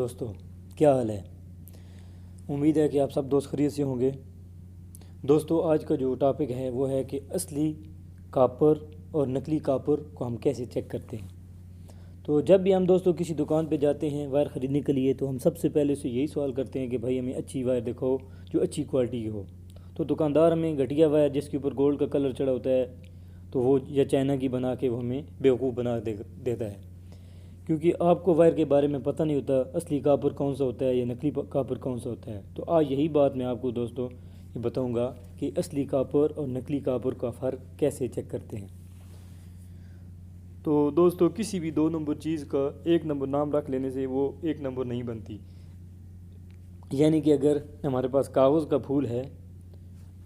دوستو، کیا حال ہے؟ امید ہے کہ آپ سب دوست خیریت سے ہوں گے۔ دوستو، آج کا جو ٹاپک ہے وہ ہے کہ اصلی کاپر اور نقلی کاپر کو ہم کیسے چیک کرتے ہیں۔ تو جب بھی ہم دوستو کسی دکان پہ جاتے ہیں وائر خریدنے کے لیے، تو ہم سب سے پہلے سے یہی سوال کرتے ہیں کہ بھائی ہمیں اچھی وائر دکھاؤ جو اچھی کوالٹی کی ہو۔ تو دکاندار ہمیں گھٹیا وائر جس کے اوپر گولڈ کا کلر چڑھا ہوتا ہے تو وہ یا چائنا کی بنا کے وہ ہمیں بیوقوف بنا دیتا ہے، کیونکہ آپ کو وائر کے بارے میں پتہ نہیں ہوتا اصلی کاپر کون سا ہوتا ہے یا نقلی کاپر کون سا ہوتا ہے۔ تو آج یہی بات میں آپ کو دوستو یہ بتاؤں گا کہ اصلی کاپر اور نقلی کاپر کا فرق کیسے چیک کرتے ہیں۔ تو دوستو، کسی بھی 2 نمبر چیز کا 1 نمبر نام رکھ لینے سے وہ 1 نمبر نہیں بنتی۔ یعنی کہ اگر ہمارے پاس کاغذ کا پھول ہے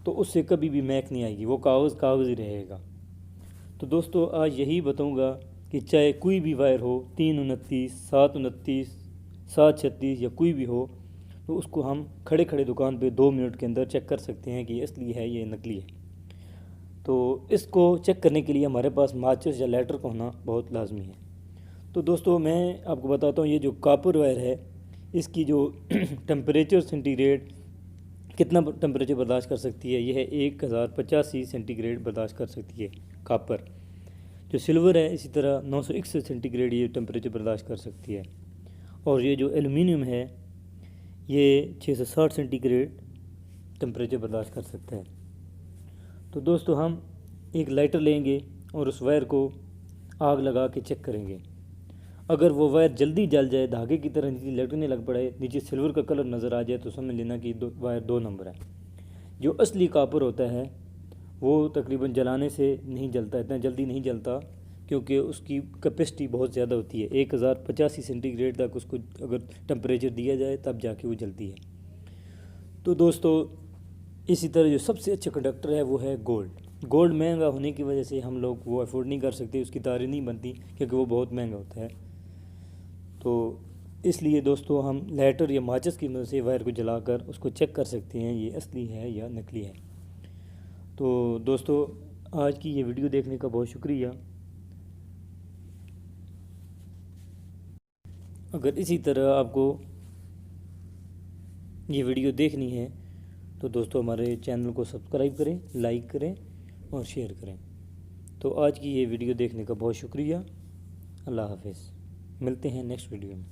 تو اس سے کبھی بھی مہک نہیں آئے گی، وہ کاغذ کاغذ ہی رہے گا۔ تو دوستو، آج یہی بتاؤں گا کہ چاہے کوئی بھی وائر ہو، 329، 729، 736 یا کوئی بھی ہو، تو اس کو ہم کھڑے کھڑے دکان پہ 2 منٹ کے اندر چیک کر سکتے ہیں کہ یہ اصلی ہے یہ نقلی ہے۔ تو اس کو چیک کرنے کے لیے ہمارے پاس ماچس یا لائٹر کا ہونا بہت لازمی ہے۔ تو دوستو، میں آپ کو بتاتا ہوں یہ جو کاپر وائر ہے اس کی جو ٹمپریچر سینٹی گریڈ کتنا ٹمپریچر برداشت کر سکتی ہے، یہ ہے 1085 سینٹی گریڈ برداشت کر سکتی ہے کاپر۔ جو سلور ہے اسی طرح 961 سینٹی گریڈ یہ ٹمپریچر برداشت کر سکتی ہے، اور یہ جو ایلومینیم ہے یہ 660 سینٹی گریڈ ٹمپریچر برداشت کر سکتا ہے۔ تو دوستو، ہم ایک لائٹر لیں گے اور اس وائر کو آگ لگا کے چیک کریں گے۔ اگر وہ وائر جلدی جل جائے، دھاگے کی طرح نیچے لٹکنے لگ پڑے، نیچے سلور کا کلر نظر آ جائے، تو سمجھ لینا کہ وائر 2 نمبر ہے۔ جو اصلی کاپر ہوتا ہے وہ تقریباً جلانے سے نہیں جلتا، اتنا جلدی نہیں جلتا، کیونکہ اس کی کیپیسٹی بہت زیادہ ہوتی ہے۔ 1085 سینٹی گریڈ تک اس کو اگر ٹمپریچر دیا جائے تب جا کے وہ جلتی ہے۔ تو دوستو، اسی طرح جو سب سے اچھا کنڈکٹر ہے وہ ہے گولڈ۔ گولڈ مہنگا ہونے کی وجہ سے ہم لوگ وہ افورڈ نہیں کر سکتے، اس کی تاریں نہیں بنتی کیونکہ وہ بہت مہنگا ہوتا ہے۔ تو اس لیے دوستو، ہم لائٹر یا ماچس کی مدد سے وائر کو جلا کر اس کو چیک کر سکتے ہیں یہ اصلی ہے یا نقلی ہے۔ تو دوستو، آج کی یہ ویڈیو دیکھنے کا بہت شکریہ۔ اگر اسی طرح آپ کو یہ ویڈیو دیکھنی ہے تو دوستو ہمارے چینل کو سبسکرائب کریں، لائک کریں اور شیئر کریں۔ تو آج کی یہ ویڈیو دیکھنے کا بہت شکریہ۔ اللہ حافظ، ملتے ہیں نیکسٹ ویڈیو میں۔